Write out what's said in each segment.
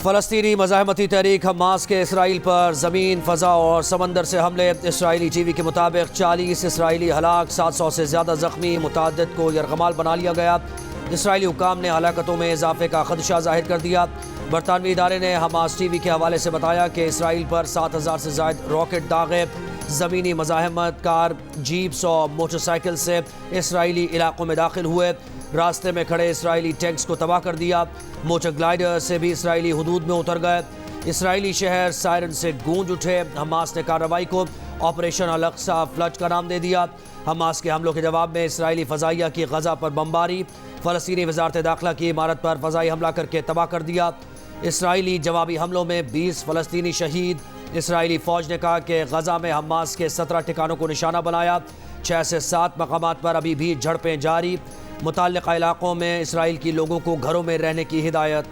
फ़लस्तीनी मज़ाहमती तहरीक Hamas के Israel पर ज़मीन, फ़ज़ा और समंदर से हमले। इसराइली टीवी के मुताबिक 40 इसराइली हलाक, 700 से ज़्यादा ज़ख्मी, मुतअद्दिद को यरगमाल बना लिया गया। इसराइली हुक्काम ने हलाकतों में इजाफे का खदशा जाहिर कर दिया। बरतानवी इदारे ने हमास टीवी के हवाले से बताया कि इसराइल पर 7000 से ज़ायद रॉकेट दागे। ज़मीनी मज़ाहमत कार, जीप्स और मोटरसाइकिल से इसराइली इलाकों में दाखिल हुए। रास्ते में खड़े इसराइली टैंक्स को तबाह कर दिया। मोटर ग्लाइडर से भी इसराइली हुदूद में उतर गए। इसराइली शहर सायरन से गूंज उठे। हमास ने कार्रवाई को ऑपरेशन अल-अक्सा फ्लड का नाम दे दिया। हमास के हमलों के जवाब में इसराइली फ़ज़ाइया की गज़ा पर बमबारी। फ़लस्तीनी वज़ारत दाखिला की इमारत पर फ़ज़ाई हमला करके तबाह कर दिया। इसराइली जवाबी हमलों में 20 फ़लस्तीनी शहीद। इसराइली फ़ौज ने कहा कि गज़ा में हमास के 17 ठिकानों को निशाना बनाया। 6 से 7 मकामात पर अभी भी झड़पें जारी। मुताल्लिक़ा इलाक़ों में इसराइल की लोगों को घरों में रहने की हिदायत।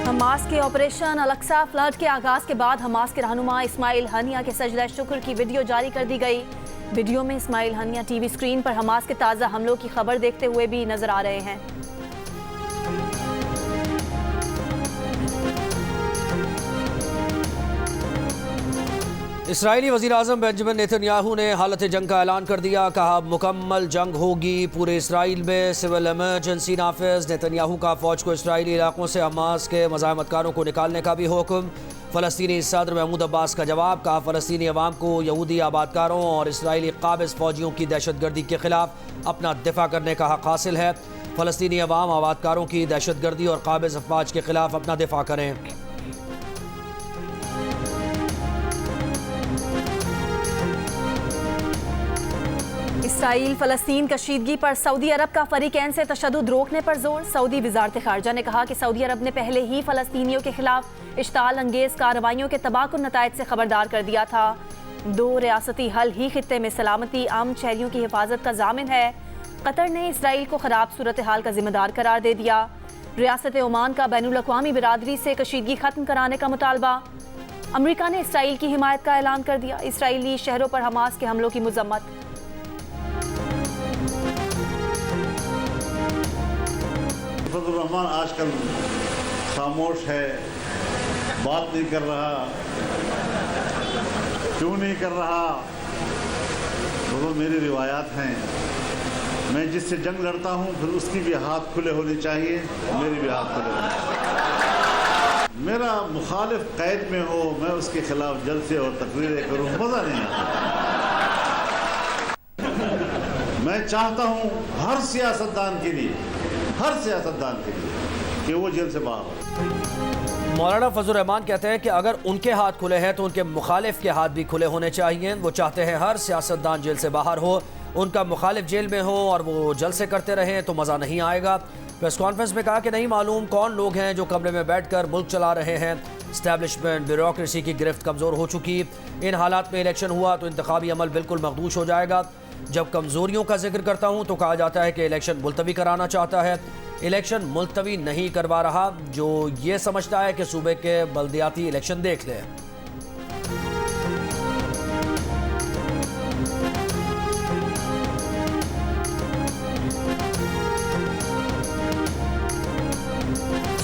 हमास के ऑपरेशन अल-अक्सा फ्लड के आगाज के बाद हमास के रहनुमा इस्माइल हनिया के सजदा शुक्र की वीडियो जारी कर दी गई। वीडियो में इस्माइल हनिया टीवी स्क्रीन पर हमास के ताज़ा हमलों की खबर देखते हुए भी नजर आ रहे हैं। इसराइली वज़ीर-ए-आज़म बेंजामिन नेतन्याहू ने हालत जंग का ऐलान कर दिया। कहा मुकम्मल जंग होगी, पूरे इसराइल में सिविल इमरजेंसी नाफिज। नेतन्याहू का फ़ौज को इसराइली इलाकों से हमास के मज़ाहमतकारों को निकालने का भी हुक्म। फ़लस्तीनी सदर महमूद अब्बास का जवाब। कहा फ़लस्तीनी अवाम को यहूदी आबादकारों और इसराइली काबिज़ फ़ौजियों की दहशतगर्दी के ख़िलाफ़ अपना दिफा करने का हक़ हासिल है। फ़लस्तीनी अवाम आबादकारों की दहशतगर्दी और काबिज़ अफवाज के ख़िलाफ़ अपना दिफा करें। इसराइल फ़लस्तीन कशीदगी पर सऊदी अरब का फ़रीक़ैन से तशद्दुद रोकने पर जोर। सऊदी वज़ारत ख़ारजा ने कहा कि सऊदी अरब ने पहले ही फ़लस्तीनियों के खिलाफ इश्ताल अंगेज़ कार्रवाइयों के तबाहकुन नताइज से खबरदार कर दिया था। 2 रियासती हल ही खित्ते में सलामती, आम शहरियों की हिफाजत का ज़ामिन है। कतर ने इसराइल को ख़राब सूरत हाल का ज़िम्मेदार करार दे दिया। रियासत ओमान का बैनुल-अक़वामी बिरादरी से कशीदगी ख़त्म कराने का मुतालबा। अमरीका ने इसराइल की हिमायत का ऐलान कर दिया। इसराइली शहरों पर हमास के हमलों की मज़म्मत। रहमान आजकल खामोश है, बात नहीं कर रहा। क्यों नहीं कर रहा? तो मेरी रिवायात हैं। मैं जिससे जंग लड़ता हूं फिर उसकी भी हाथ खुले होने चाहिए, मेरे भी हाथ खुले होने चाहिए। मेरा मुखालिफ कैद में हो, मैं उसके खिलाफ जलसे और तकरीरें करूं, मज़ा नहीं आता। मैं चाहता हूं हर सियासतदान के लिए कि वो जेल से बाहर हो। मौलाना फजल रहमान कहते हैं कि अगर उनके हाथ खुले हैं तो उनके मुखालिफ के हाथ भी खुले होने चाहिए। वो चाहते हैं हर सियासतदान जेल से बाहर हो, उनका मुखालिफ जेल में हो और वो जलसे करते रहें तो मज़ा नहीं आएगा। प्रेस कॉन्फ्रेंस में कहा कि नहीं मालूम कौन लोग हैं जो कमरे में बैठकर मुल्क चला रहे हैं। इस्टेब्लिशमेंट, ब्यूरोक्रेसी की गिरफ्त कमज़ोर हो चुकी। इन हालात में इलेक्शन हुआ तो इंतखाबी अमल बिल्कुल मखदूश हो जाएगा। जब कमज़ोरियों का जिक्र करता हूँ तो कहा जाता है कि इलेक्शन मुलतवी कराना चाहता है। इलेक्शन मुलतवी नहीं करवा रहा, जो ये समझता है कि सूबे के बल्दियाती इलेक्शन देख ले।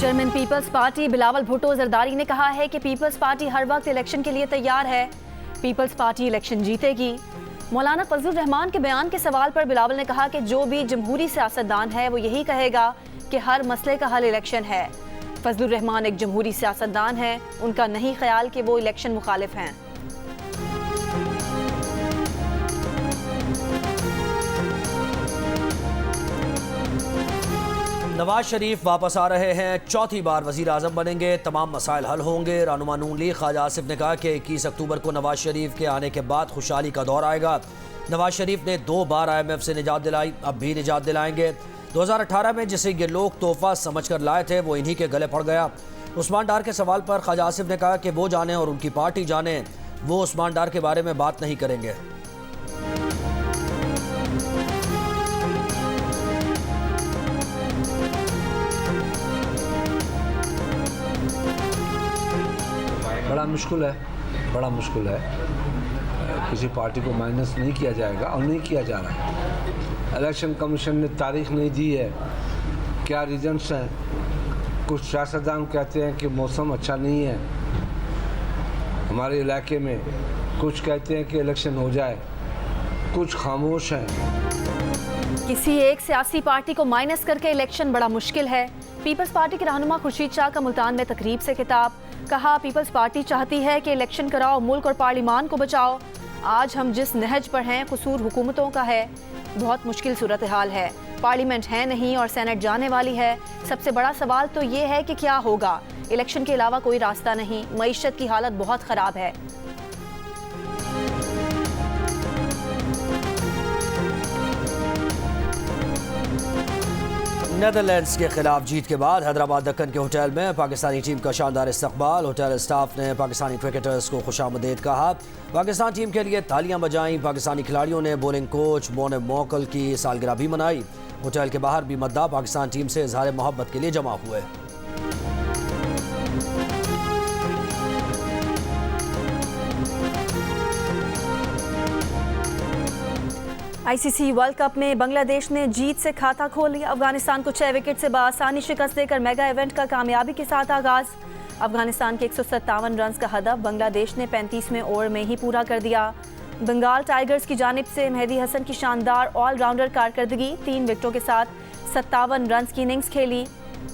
Chairman Peoples Party Bilawal Bhutto Zardari ने कहा है कि पीपल्स पार्टी हर वक्त इलेक्शन के लिए तैयार है। पीपल्स पार्टी इलेक्शन जीतेगी। मौलाना फजल रहमान के बयान के सवाल पर बिलावल ने कहा कि जो भी जमहूरी सियासतदान है वो यही कहेगा कि हर मसले का हल इलेक्शन है। फजल रहमान एक जमहूरी सियासतदान है, उनका नहीं ख्याल कि वो इलेक्शन मुखालिफ हैं। नवाज शरीफ वापस आ रहे हैं, चौथी बार वज़ीर आज़म बनेंगे, तमाम मसाइल हल होंगे। रहनुमा नून लीग ख्वाजा आसिफ ने कहा कि 21 अक्टूबर को नवाज शरीफ के आने के बाद खुशहाली का दौर आएगा। नवाज शरीफ ने 2 बार IMF से निजात दिलाई, अब भी निजात दिलाएंगे। 2018 में जिसे ये लोग तोहफा समझ कर लाए थे वो इन्हीं के गले पड़ गया। उस्मान डार के सवाल पर ख्वाजा आसिफ ने कहा कि वो जाने और उनकी पार्टी जाने, वो उस्मान डार के बारे में बात नहीं करेंगे। बड़ा मुश्किल है। किसी पार्टी को माइनस नहीं किया जाएगा और नहीं किया जा रहा है। इलेक्शन कमीशन ने तारीख नहीं दी है, क्या रीजंस हैं? कुछ सियासतदान कहते हैं कि मौसम अच्छा नहीं है हमारे इलाके में, कुछ कहते हैं कि इलेक्शन हो जाए, कुछ खामोश हैं। किसी एक सियासी पार्टी को माइनस करके इलेक्शन बड़ा मुश्किल है। पीपल्स पार्टी के रहनुमा खुर्शीद शाह का मुल्तान में तकरीब से खिताब, कहा पीपल्स पार्टी चाहती है कि इलेक्शन कराओ, मुल्क और पार्लिमान को बचाओ। आज हम जिस नहज पर हैं कसूर हुकूमतों का है। बहुत मुश्किल सूरत हाल है, पार्लियामेंट है नहीं और सेनेट जाने वाली है। सबसे बड़ा सवाल तो ये है कि क्या होगा। इलेक्शन के अलावा कोई रास्ता नहीं, मईशत की हालत बहुत ख़राब है। नेदरलैंड्स के खिलाफ जीत के बाद हैदराबाद दक्कन के होटल में पाकिस्तानी टीम का शानदार इस्तकबाल। होटल स्टाफ ने पाकिस्तानी क्रिकेटर्स को खुशामदीद कहा। पाकिस्तान टीम के लिए तालियां बजाईं। पाकिस्तानी खिलाड़ियों ने बॉलिंग कोच मोने मोकल की सालगिरह भी मनाई। होटल के बाहर भी मद्दा पाकिस्तान टीम से इजहार मोहब्बत के लिए जमा हुए। आईसीसी वर्ल्ड कप में बांग्लादेश ने जीत से खाता खोल लिया। अफगानिस्तान को 6 विकेट से बआसानी शिकस्त देकर मेगा इवेंट का कामयाबी के साथ आगाज। अफगानिस्तान के 157 रन का हदफ बांग्लादेश ने 35वें ओवर में ही पूरा कर दिया। बंगाल टाइगर्स की जानिब से मेहदी हसन की शानदार ऑलराउंडर कारकर्दगी, 3 विकेटों के साथ 57 रन की इनिंग्स खेली।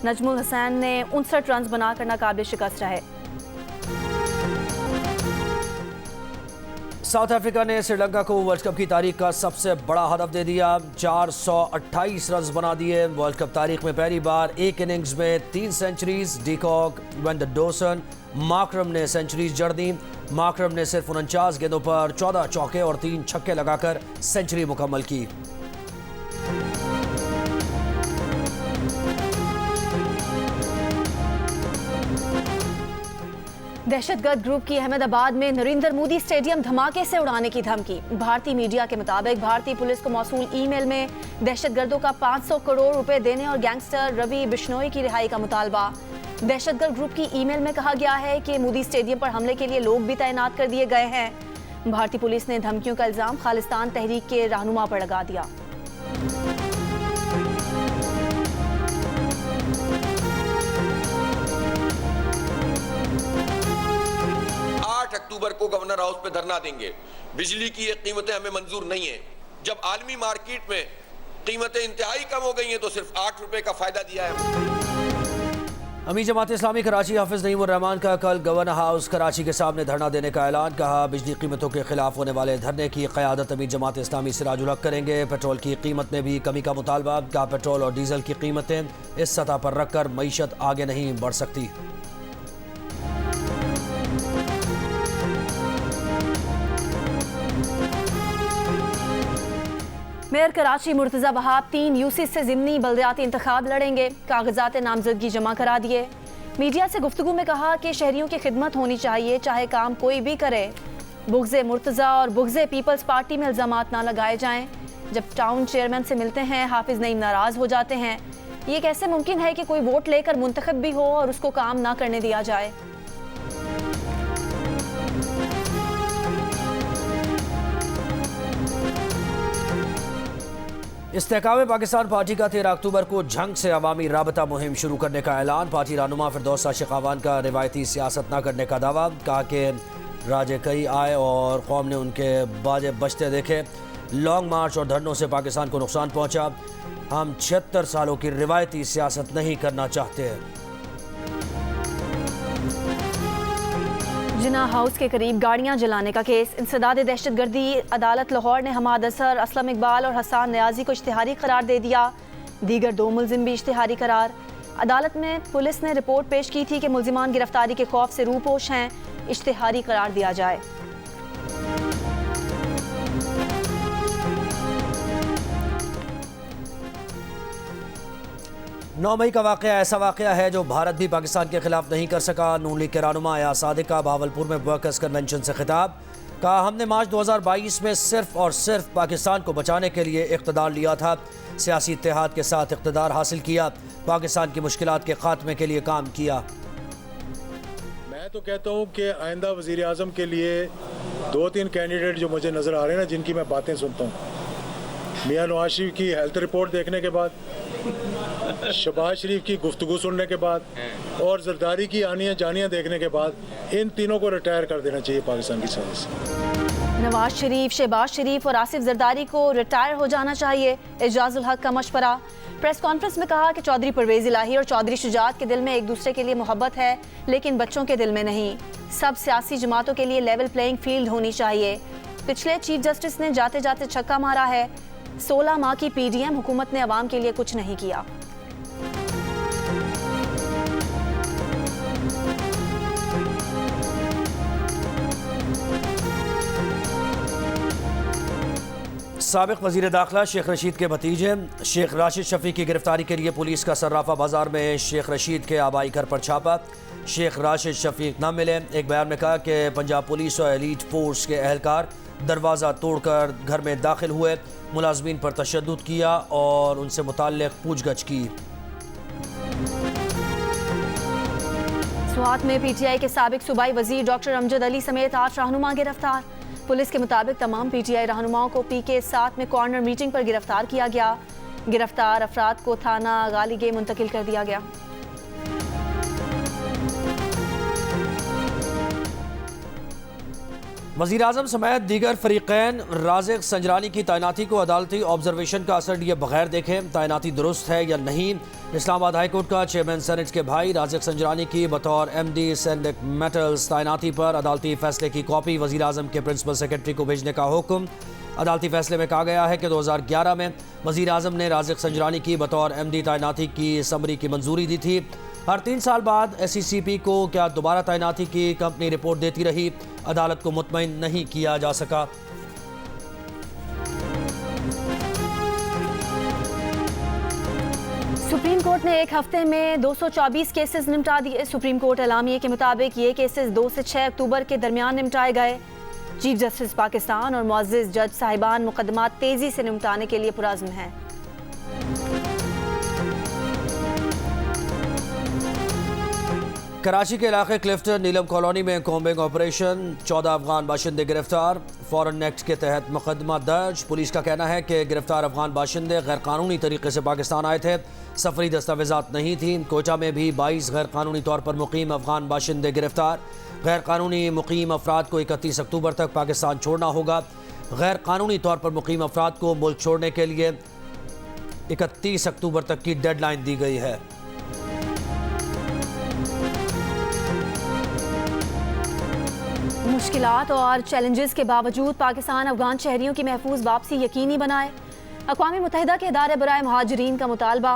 नजमुल हसैन ने 59 रन बनाकर नाकाबिल शिकस्त रहे। साउथ अफ्रीका ने श्रीलंका को वर्ल्ड कप की तारीख का सबसे बड़ा हदफ दे दिया। 428 रन बना दिए। वर्ल्ड कप तारीख में पहली बार एक इनिंग्स में 3 centuries. De Kock, van der Dussen, Markram ने सेंचुरीज जड़ दी। मार्करम ने सिर्फ 49 गेंदों पर 14 चौके और 3 छक्के लगाकर सेंचुरी मुकम्मल की। दहशतगर्द ग्रुप की अहमदाबाद में नरेंद्र मोदी स्टेडियम धमाके से उड़ाने की धमकी। भारतीय मीडिया के मुताबिक भारतीय पुलिस को मौसूल ईमेल में दहशतगर्दों का 500 करोड़ रुपए देने और गैंगस्टर रवि बिश्नोई की रिहाई का मुतालबा। दहशतगर्द ग्रुप की ईमेल में कहा गया है कि मोदी स्टेडियम पर हमले के लिए लोग भी तैनात कर दिए गए हैं। भारतीय पुलिस ने धमकियों का इल्जाम खालिस्तान तहरीक के रहनुमा पर लगा दिया। 8 अक्टूबर को गवर्नर हाउस पे धरना देंगे। बिजली की ये कीमतें हमें मंजूर नहीं है। जब आलमी मार्केट में कीमतें इंतहाई कम हो गई हैं तो सिर्फ 8 रुपए का फायदा दिया है। अमीर जमात इस्लामी कराची हाफिज नईमुर रहमान का कल गवर्नर हाउस कराची के सामने धरना देने का ऐलान। कहा बिजली कीमतों के खिलाफ होने वाले धरने की क़यादत अमीर जमात इस्लामी सिराजुल हक करेंगे। पेट्रोल की कीमत में भी कमी का मुतालबा। कहा पेट्रोल और डीजल की कीमतें इस सतह पर रखकर मईशत आगे नहीं बढ़ सकती। मेयर कराची मुर्तज़ा वहाब 3 यूसी से ज़िमनी बल्दियाती इंतखाब लड़ेंगे। कागजात नामजदगी जमा करा दिए। मीडिया से गुफ्तगू में कहा कि शहरियों की खिदमत होनी चाहिए, चाहे काम कोई भी करे। बुग़्ज़े मुर्तज़ा और बुग़्ज़े पीपल्स पार्टी में इल्ज़ामात ना लगाए जाएं। जब टाउन चेयरमैन से मिलते हैं हाफिज नईम नाराज़ हो जाते हैं। ये कैसे मुमकिन है कि कोई वोट लेकर मुंतखब भी हो और उसको काम ना करने दिया जाए। इस्तेहकाम पाकिस्तान पार्टी का 13 अक्टूबर को झंग से अवामी राबता मुहिम शुरू करने का ऐलान। पार्टी रहनुमा फिरदौस शिकावान का रिवायती सियासत न करने का दावा। कहा कि राजे कई आए और कौम ने उनके बाजे बजते देखे। लॉन्ग मार्च और धरनों से पाकिस्तान को नुकसान पहुंचा। हम 76 सालों की रिवायती सियासत नहीं करना चाहते हैं। जिना हाउस के करीब गाड़ियां जलाने का केस। इंसदाद दहशतगर्दी। अदालत लाहौर ने हमाद असर, असलम इकबाल और हसान न्याजी को इश्तिहारी करार दे दिया। दीगर 2 मुलजिम भी इश्तिहारी करार। अदालत में पुलिस ने रिपोर्ट पेश की थी कि मुलजिमान गिरफ्तारी के खौफ से रूपोश हैं। इश्तिहारी करार दिया जाए। 9 मई का वाक़या ऐसा वाक़या है जो भारत भी पाकिस्तान के खिलाफ नहीं कर सका। नून लीग के रहनुमा अयाज सादिक का बहावलपुर में वर्कर्स कन्वेंशन से खिताब। कहा हमने मार्च 2022 में सिर्फ और सिर्फ पाकिस्तान को बचाने के लिए इक़्तिदार लिया था। सियासी इत्तेहाद के साथ इक़्तिदार हासिल किया। पाकिस्तान की मुश्किलात के खात्मे के लिए काम किया। मैं तो कहता हूँ कि आइंदा वज़ीर आज़म के लिए 2-3 कैंडिडेट जो मुझे नज़र आ रहे हैं ना, जिनकी मैं बातें सुनता हूँ, मियां नवाज शरीफ की हेल्थ रिपोर्ट देखने के बाद, शहबाज शरीफ की गुफ्तगू सुनने के बाद और जरदारी की आनियाँ जानियाँ देखने के बाद, इन तीनों को रिटायर कर देना चाहिए पाकिस्तान की सर्विस से। नवाज शरीफ, शहबाज शरीफ और आसिफ जरदारी को रिटायर हो जाना चाहिए, एजाजुल हक का मशवरा। प्रेस कॉन्फ्रेंस में कहा कि चौधरी परवेज इलाही और चौधरी शुजात के दिल में एक दूसरे के लिए मोहब्बत है, लेकिन बच्चों के दिल में नहीं। सब सियासी जमातों के लिए लेवल प्लेइंग फील्ड होनी चाहिए। पिछले चीफ जस्टिस ने जाते जाते छक्का मारा है। 16 माह की PDM हुकूमत ने अवाम के लिए कुछ नहीं किया। साबिक वज़ीर दाखिला शेख रशीद के भतीजे शेख राशिद शफी की गिरफ्तारी के लिए पुलिस का सर्राफा बाजार में शेख रशीद के आबाई घर पर छापा। शेख राशिद शफी न मिले। एक बयान में कहा कि पंजाब पुलिस और एलीट फोर्स के एहलकार दरवाज़ा तोड़कर घर में दाखिल हुए, मुलाजमीन पर तशद्दुद किया और उनसे मुताल्लिक़ पूछगछ की। स्वात में PTI के साबिक सूबाई वजीर डॉक्टर अमजद अली समेत 8 रहनुमा गिरफ्तार। पुलिस के मुताबिक तमाम PTI रहनुमाओं को PK 7 में कॉर्नर मीटिंग पर गिरफ्तार किया गया। गिरफ्तार अफराद को थाना गालीगे मुंतकिल कर दिया गया। वज़ीर आज़म समेत दीगर फरीक़ैन राज़िक़ संजरानी की तैनाती को अदालती ऑब्जर्वेशन का असर लिए बगैर देखें, तैनाती दुरुस्त है या नहीं। इस्लामाबाद हाई कोर्ट का चेयरमैन सेनेट के भाई राज़िक़ संजरानी की बतौर MD सेंडिक मेटल्स तैनाती पर अदालती फैसले की कॉपी वज़ीर आज़म के प्रिंसिपल सेक्रेटरी को भेजने का हुक्म। अदालती फैसले में कहा गया है कि 2011 में वज़ीर आज़म ने राज़िक़ संजरानी की बतौर MD तैनाती की समरी की मंजूरी दी थी। हर 3 साल बाद SECP को क्या दोबारा तैनाती की कंपनी रिपोर्ट देती रही, अदालत को मुतमईन नहीं किया जा सका। सुप्रीम कोर्ट ने एक हफ्ते में 224 केसेस निपटा दिए। सुप्रीम कोर्ट एलामिये के मुताबिक ये केसेस 2 से 6 अक्टूबर के दरमियान निपटाए गए। चीफ जस्टिस पाकिस्तान और मुअज़्ज़िज़ जज साहिबान मुकदमात तेजी से निपटाने के लिए पुरअज़्म हैं। कराची के इलाके क्लिफ्टन नीलम कॉलोनी में कॉम्बिंग ऑपरेशन, 14 अफगान बाशिंदे गिरफ्तार। फॉरेन एक्ट के तहत मुकदमा दर्ज। पुलिस का कहना है कि गिरफ्तार अफगान बाशिंदे गैर कानूनी तरीके से पाकिस्तान आए थे, सफरी दस्तावेजात नहीं थी। कोयटा में भी 22 गैर कानूनी तौर पर मुकीम अफगान बाशिंदे गिरफ्तार। गैर कानूनी मुकीम अफराद को 31 अक्टूबर तक पाकिस्तान छोड़ना होगा। गैर कानूनी तौर पर मुकीम अफराद को मुल्क छोड़ने के लिए 31 अक्टूबर तक की डेडलाइन दी गई है। मुश्किलात और चैलेंजेस के बावजूद पाकिस्तान अफगान शहरियों की महफूज वापसी यकीनी बनाए। अक़वाम मुत्तहिदा के इदारे बराए महाजरीन का मुतालबा।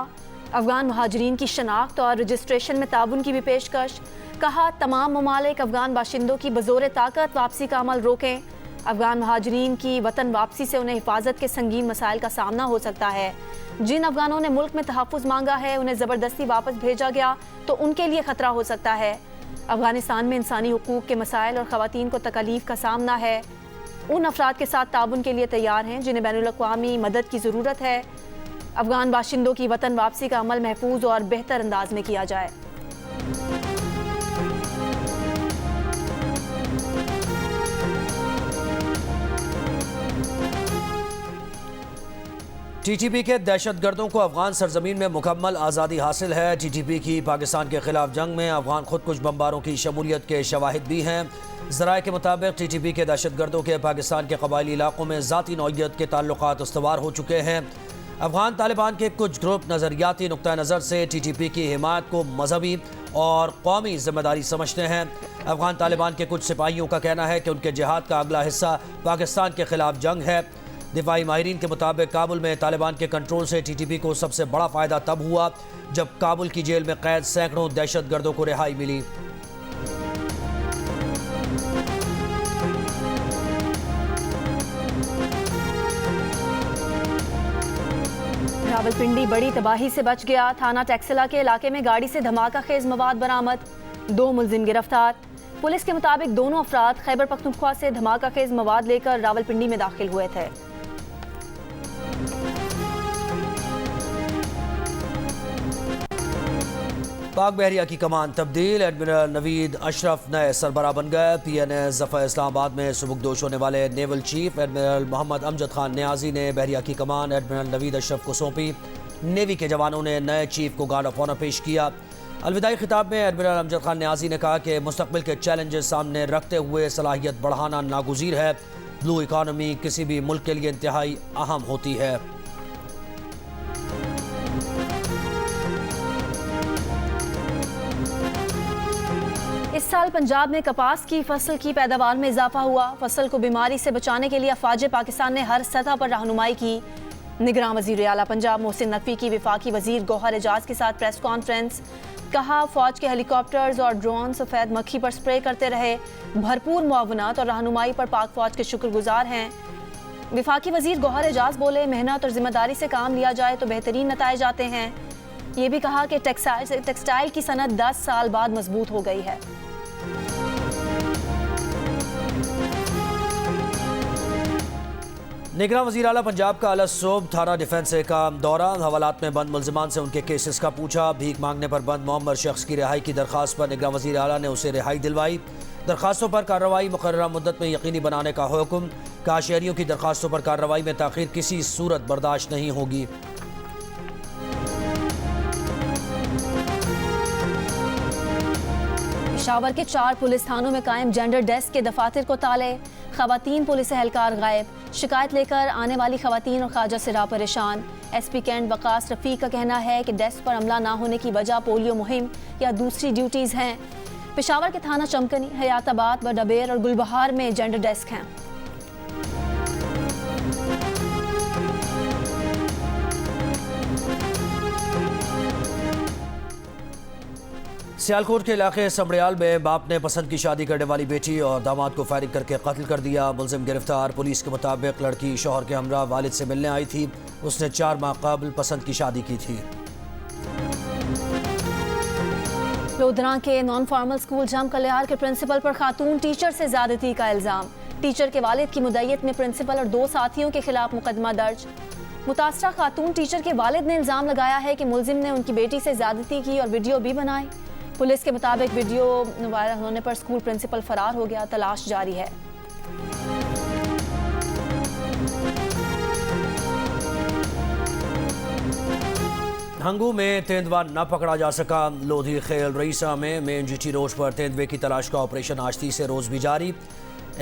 अफगान महाजरीन की शनाख्त और रजिस्ट्रेशन में ताउन की भी पेशकश। कहा तमाम ममालिक अफगान बाशिंदों की बज़ोर ताकत वापसी का अमल रोकें। अफगान महाजरीन की वतन वापसी से उन्हें हिफाजत के संगीन मसाइल का सामना हो सकता है। जिन अफगानों ने मुल्क में तहफ़्फ़ुज़ मांगा है, उन्हें ज़बरदस्ती वापस भेजा गया तो उनके लिए ख़तरा हो सकता है। अफगानिस्तान में इंसानी हुकूक के मसाइल और ख़वातीन को तकलीफ़ का सामना है। उन अफराद के साथ ताउन के लिए तैयार हैं जिन्हें बैनुल-अक़वामी मदद की ज़रूरत है। अफगान बाशिंदों की वतन वापसी का अमल महफूज और बेहतर अंदाज में किया जाए। TTP के दहशतगर्दों को अफगान सरजमीन में मुकम्मल आज़ादी हासिल है। TTP की पाकिस्तान के खिलाफ जंग में अफगान खुदकुश बमबारों की शमूलियत के शवाहिद भी हैं। ज़राए के मुताबिक TTP के दहशतगर्दों के पाकिस्तान के कबायली इलाकों में ज़ाती नौइयत के ताल्लुकात उस्तवार हो चुके हैं। अफगान तालिबान के कुछ ग्रुप नज़रियाती नुक्ता नज़र से TTP की हिमायत को मजहबी और कौमी जिम्मेदारी समझते हैं। अफगान तालिबान के कुछ सिपाहियों का कहना है कि उनके जिहाद का अगला हिस्सा पाकिस्तान के खिलाफ जंग है। दिफाई माहिरीन के मुताबिक काबुल में तालिबान के कंट्रोल से TTP को सबसे बड़ा फ़ायदा तब हुआ जब काबुल की जेल में कैद सैकड़ों दहशतगर्दों को रिहाई मिली। रावलपिंडी बड़ी तबाही से बच गया। थाना टैक्सिला के इलाके में गाड़ी से धमाका खेज मवाद बरामद, 2 मुलजिम गिरफ्तार। पुलिस के मुताबिक दोनों अफराद खैबर पख्तूनख्वा से धमाका खेज मवाद लेकर रावलपिंडी में दाखिल हुए थे। पाक बहरिया की कमान तब्दील, एडमिरल नवीद अशरफ नए सरबराह बन गए। PNA ज़फ़र इस्लामाबाद में सुबुकदोश होने वाले naval chief admiral Mohammad Amjad Khan Niazi ने बहरिया की कमान एडमिरल नवीद अशरफ को सौंपी। नेवी के जवानों ने नए चीफ को गार्ड ऑफ ऑनर पेश किया। अलविदाई खिताब में एडमिरल अमजद खान न्याजी ने कहा कि मुस्तकबिल के चैलेंजेस सामने रखते हुए सलाहियत बढ़ाना नागुज़ीर है। ब्लू इकानमी किसी भी मुल्क के लिए इंतहाई अहम होती है। इस साल पंजाब में कपास की फसल की पैदावार में इजाफा हुआ। फसल को बीमारी से बचाने के लिए अफवाज पाकिस्तान ने हर सतह पर रहनुमाई की। निगरान वज़ीर आला पंजाब मोहसिन नकवी की वफाकी वज़ीर गौहर एजाज के साथ प्रेस कॉन्फ्रेंस। कहा, फौज के हेलीकॉप्टर्स और ड्रोन सफ़ेद मक्खी पर स्प्रे करते रहे। भरपूर मुआवनत और रहनुमाई पर पाक फौज के शुक्रगुजार हैं। वफाकी वज़ीर गौहर एजाज बोले, मेहनत और जिम्मेदारी से काम लिया जाए तो बेहतरीन नताइज आते हैं। ये भी कहा कि टेक्सटाइल की सनत 10 साल बाद मजबूत हो गई है। निगरान वज़ीर आला पंजाब का अलसोब थाना डिफेंस का दौरा। हवालात में बंद मुल्ज़िमान से उनके केसेस का पूछा। भीख मांगने पर बंद मोहम्मद शख्स की रिहाई की दरख्वास्त पर निगरान वज़ीर आला ने उसे रिहाई दिलवाई। दरख्वास्तों पर कार्रवाई मुकर्ररा मुद्दत में यकीनी बनाने का हुक्म। कहा, शहरियों की दरख्वास्तों पर कार्रवाई में ताख़ीर किसी सूरत बर्दाश्त नहीं होगी। पेशावर के 4 पुलिस थानों में कायम जेंडर डेस्क के दफातर को ताले। खवातीन पुलिस एहलकार गायब। शिकायत लेकर आने वाली खवातीन और ख्वाजा सिरा परेशान। SP कैंट वकास रफ़ीक का कहना है कि डेस्क पर अमला ना होने की वजह पोलियो मुहिम या दूसरी ड्यूटीज़ हैं। पेशावर के थाना चमकनी, हयाताबाद, बडबेर और गुलबहार में जेंडर डेस्क हैं। सियालकोट के इलाके समड़ियाल में बाप ने पसंद की शादी करने वाली बेटी और दामाद को फायरिंग करके कत्ल कर दिया। मुलजिम गिरफ्तार। पुलिस के मुताबिक लड़की शौहर के हमरा वालिद से मिलने आई थी। उसने 4 माह कबल पसंद की शादी की थी। लोधरा के नॉन फॉर्मल स्कूल जम कल्यार के प्रिंसिपल पर खातून टीचर से ज्यादती का इल्जाम। टीचर के वालिद की मुद्दईयत में प्रिंसिपल और 2 साथियों के खिलाफ मुकदमा दर्ज। मुतासरा खातून टीचर के वालिद ने इल्जाम लगाया है कि मुलजिम ने उनकी बेटी से ज्यादती की और वीडियो भी बनाई। पुलिस के मुताबिक वीडियो वायरल होने पर स्कूल प्रिंसिपल फरार हो गया। तलाश जारी है। हंगू में तेंदुआ न पकड़ा जा सका। लोधी खेल रईसा में मेन GT रोड पर तेंदुए की तलाश का ऑपरेशन आज 3 रोज भी जारी।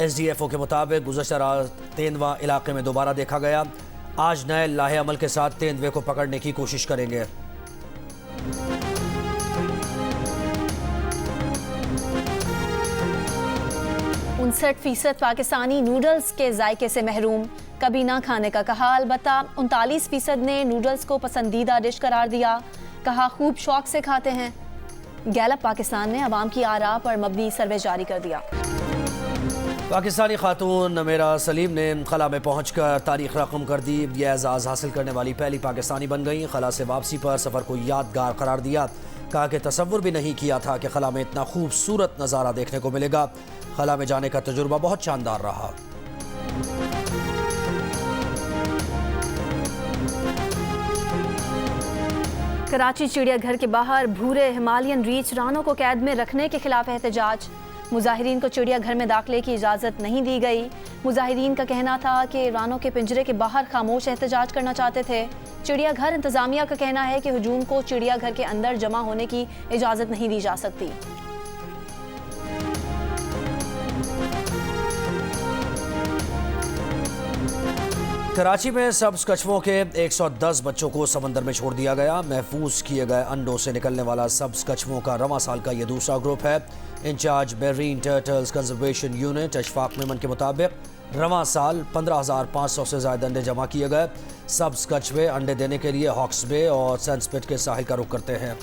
SDFO के मुताबिक गुज़श्ता रात तेंदुआ इलाके में दोबारा देखा गया। आज नए लाहे अमल के साथ तेंदुए को पकड़ने की कोशिश करेंगे। 59% पाकिस्तानी नूडल्स के जायके से महरूम। कभी ना खाने का कहा। अलबत्ता 39% ने नूडल्स को पसंदीदा डिश करार दिया। कहा, खूब शौक से खाते हैं। गैलप पाकिस्तान ने अवाम की आरा पर मबनी सर्वे जारी कर दिया। पाकिस्तानी खातून नमेरा सलीम ने खला में पहुंचकर तारीख रकम कर दी। यह एजाज़ हासिल करने वाली पहली पाकिस्तानी बन गई। खला से वापसी पर सफ़र को यादगार करार दिया। कहा कि तसव्वुर भी नहीं किया था कि खला में इतना खूबसूरत नज़ारा देखने को मिलेगा। खला में जाने का तजुर्बा बहुत शानदार रहा। कराची चिड़ियाघर के बाहर भूरे हिमालयन रीछ रानों को कैद में रखने के खिलाफ एहतजाज। मुजाहिरीन को चिड़ियाघर में दाखिले की इजाज़त नहीं दी गई। मुजाहिरीन का कहना था कि रानों के पिंजरे के बाहर खामोश एहतजाज करना चाहते थे। चिड़ियाघर इंतज़ामिया का कहना है कि हुजूम को चिड़ियाघर के अंदर जमा होने की इजाज़त नहीं दी जा सकती। कराची में सब्ज़ कछुओं के 110 बच्चों को समंदर में छोड़ दिया गया। महफूज किए गए अंडों से निकलने वाला सब्ज़ कछुओं का रवां साल का यह दूसरा ग्रुप है। Incharge marine turtles conservation unit Ashfaq Memon के मुताबिक रवां साल 15,500 से ज़्यादा अंडे जमा किए गए। सब्ज़ कछुए अंडे देने के लिए हॉक्स बे और सैंडस्पिट के साहिल का रुख करते हैं।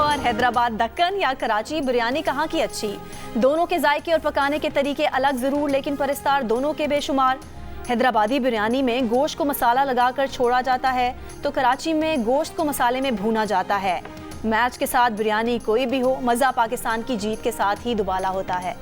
और हैदराबाद दक्कन या कराची बिरयानी कहाँ की अच्छी? दोनों के जायके और पकाने के तरीके अलग ज़रूर, लेकिन परिस्तार दोनों के बेशुमार। हैदराबादी बिरयानी में गोश्त को मसाला लगाकर छोड़ा जाता है, तो कराची में गोश्त को मसाले में भूना जाता है। मैच के साथ बिरयानी कोई भी हो, मज़ा पाकिस्तान की जीत के साथ ही दुबाला होता है।